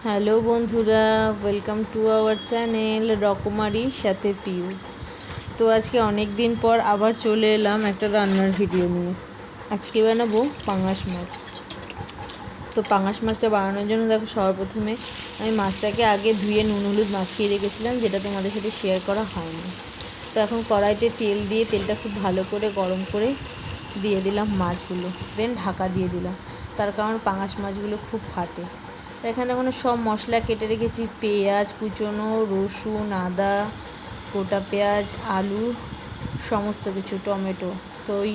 Hello বন্ধুরা, welcome to our channel রকমারির সাথে পিউ। তো আজকে অনেক দিন পর আবার চলে এলাম একটা রান্নার ভিডিও নিয়ে। আজকে বানাবো পাঙাশ মাছ। তো পাঙাশ মাছটা বানানোর জন্য দেখো, সর্বপ্রথমে আমি মাছটাকে আগে ধুয়ে নুন হলুদ মাখিয়ে রেখেছিলাম, যেটা তোমাদের সাথে শেয়ার করা হয়নি। তো এখন কড়াইতে তেল দিয়ে তেলটা খুব ভালো করে গরম করে দিয়ে দিলাম মাছগুলো, দেন ঢাকা দিয়ে দিলাম, তার কারণ পাঙাশ মাছগুলো খুব ফাটে। তো এখানে দেখুন সব মশলা কেটে রেখেছি, পেঁয়াজ কুচোনো, রসুন, আদা, গোটা পেঁয়াজ, আলু, সমস্ত কিছু, টমেটো। তো ওই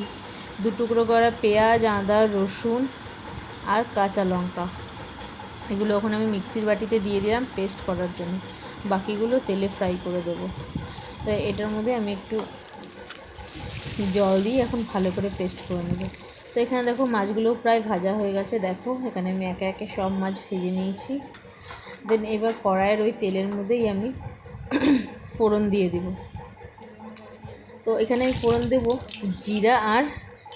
দু টুকরো করা পেঁয়াজ, আদা, রসুন আর কাঁচা লঙ্কা, এগুলো এখন আমি মিক্সির বাটিতে দিয়ে দিলাম পেস্ট করার জন্য। বাকিগুলো তেলে ফ্রাই করে দেবো। তো এটার মধ্যে আমি একটু জল দিয়ে এখন ভালো করে পেস্ট করে নেব। তো এখানে দেখো মাছগুলো প্রায় ভাজা হয়ে গেছে। দেখো এখানে আমি একে একে সব মাছ ভেজে নিয়েছি। দেন এবার কড়াইয়ের ওই তেলের মধ্যেই আমি ফোড়ন দিয়ে দেব। তো এখানে আমি ফোড়ন দেবো জিরা আর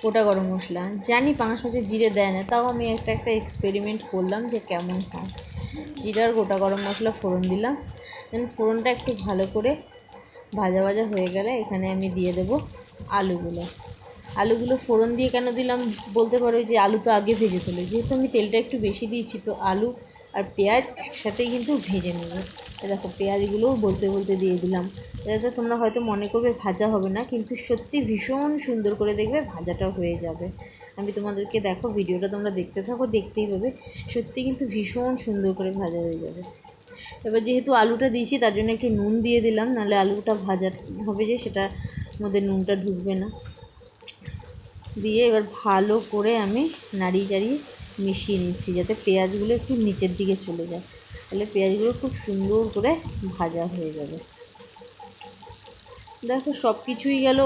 গোটা গরম মশলা। জানি পাঙাশ মাছে জিরে দেয় না, তাও আমি একটা এক্সপেরিমেন্ট করলাম যে কেমন হয়। জিরা আর গোটা গরম মশলা ফোড়ন দিলাম। দেন ফোড়নটা একটু ভালো করে ভাজা ভাজা হয়ে গেলে এখানে আমি দিয়ে দেবো আলুগুলো ফোড়ন দিয়ে কেন দিলাম বলতে পারো, যে আলু তো আগে ভেজে তোলে, যেহেতু আমি তেলটা একটু বেশি দিয়েছি, তো আলু আর পেঁয়াজ একসাথেই কিন্তু ভেজে নেব। দেখো পেঁয়াজগুলোও বলতে বলতে দিয়ে দিলাম। এটাতে তোমরা হয়তো মনে করবে ভাজা হবে না, কিন্তু সত্যি ভীষণ সুন্দর করে দেখবে ভাজাটাও হয়ে যাবে। আমি তোমাদেরকে দেখো, ভিডিওটা তোমরা দেখতে থাকো, দেখতেই পাবে সত্যি কিন্তু ভীষণ সুন্দর করে ভাজা হয়ে যাবে। এবার যেহেতু আলুটা দিয়েছি তার জন্য একটু নুন দিয়ে দিলাম, নাহলে আলুটা ভাজা হবে যে সেটার মধ্যে নুনটা ঢুকবে না। দিয়ে এবার ভালো করে আমি নাড়িয়ে চাড়িয়ে মিশিয়ে নিচ্ছি, যাতে পেঁয়াজগুলো একটু নিচের দিকে চলে যায়, তাহলে পেঁয়াজগুলো খুব সুন্দর করে ভাজা হয়ে যাবে। দেখো সব কিছুই গেল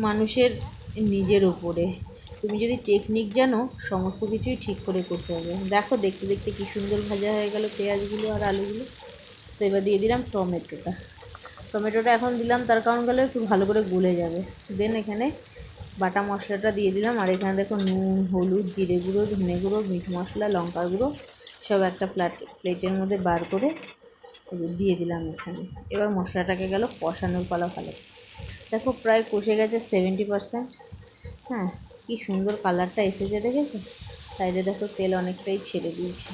মানুষের নিজের ওপরে, তুমি যদি টেকনিক জানো সমস্ত কিছুই ঠিক করে করতে হবে। দেখো দেখতে দেখতে কী সুন্দর ভাজা হয়ে গেল পেঁয়াজগুলো আর আলুগুলো। তো এবার দিয়ে দিলাম টমেটোটা এখন দিলাম, তার কারণ গেলে একটু ভালো করে গলে যাবে। দেন এখানে বাটা মশলাটা দিয়ে দিলাম, আর এখানে দেখো নুন, হলুদ, জিরে গুঁড়ো, ধনে গুঁড়ো, মিট মশলা, লঙ্কার গুঁড়ো সব একটা প্লেটের মধ্যে বার করে দিয়ে দিলাম এখানে। এবার মশলাটাকে গেল কষানোর পালা ভালো। দেখো প্রায় কষে গেছে 70%। হ্যাঁ, কি সুন্দর কালারটা এসেছে দেখেছো? সাইডে দেখো তেল অনেকটাই ছেড়ে দিয়েছে।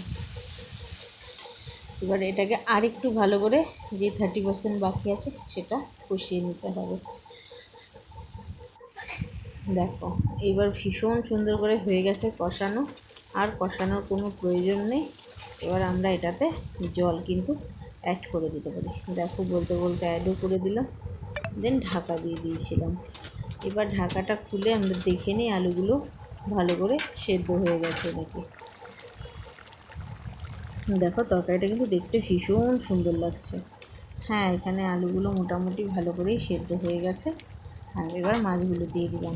এবার এটাকে আরেকটু ভালো করে, যে 30% বাকি আছে সেটা কষিয়ে নিতে হবে। দেখো এবার ভীষণ সুন্দর করে হয়ে গেছে কষানো, আর কষানোর কোনো প্রয়োজন নেই। এবার আমরা এটাতে জল কিন্তু অ্যাড করে দিতে পারি। দেখো বলতে বলতে অ্যাডও করে দিলাম, দেন ঢাকা দিয়ে দিয়েছিলাম। এবার ঢাকাটা খুলে আমরা দেখে নিই আলুগুলো ভালো করে সেদ্ধ হয়ে গেছে নাকি। দেখো তরকারিটা কিন্তু দেখতে ভীষণ সুন্দর লাগছে। হ্যাঁ, এখানে আলুগুলো মোটামুটি ভালো করেই সেদ্ধ হয়ে গেছে। আর এবার মাছগুলো দিয়ে দিলাম।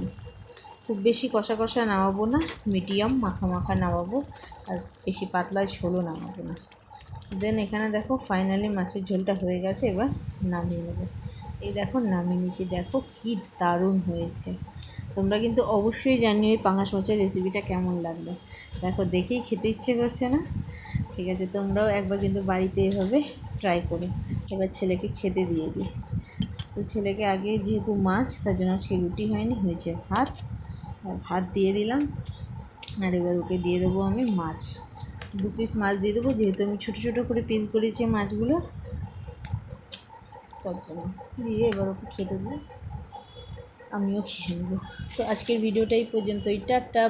খুব বেশি কষা কষা নামাবো না, মিডিয়াম মাখা মাখা নামাবো, আর বেশি পাতলা ঝোলও নামাবো না। দেন এখানে দেখো ফাইনালি মাছের ঝোলটা হয়ে গেছে, এবার নামিয়ে নেবো। এই দেখো নামিয়ে নিয়েছি, দেখো কি দারুণ হয়েছে। তোমরা কিন্তু অবশ্যই জানিও এই পাঙাশ মাছের রেসিপিটা কেমন লাগলো। দেখো দেখেই খেতে ইচ্ছে করছে না? ঠিক আছে, তোমরাও একবার কিন্তু বাড়িতে এভাবে ট্রাই করো। এবার ছেলেকে খেতে দিয়ে দিই। তো ছেলেকে আগে যেহেতু মাছ, তার জন্য আজকে রুটি হয়নি, হয়েছে ভাত। ভাত দিয়ে দিলাম, আর এবার ওকে দিয়ে দেবো আমি মাছ, 2 পিস মাছ দিয়ে দেবো, যেহেতু আমি ছোটো ছোটো করে পিস করেছি মাছগুলো, তার জন্য দিয়ে এবার ওকে খেতে দেবো, আমিও খেয়ে নেবো। তো আজকের ভিডিওটাই পর্যন্তই, টাটা।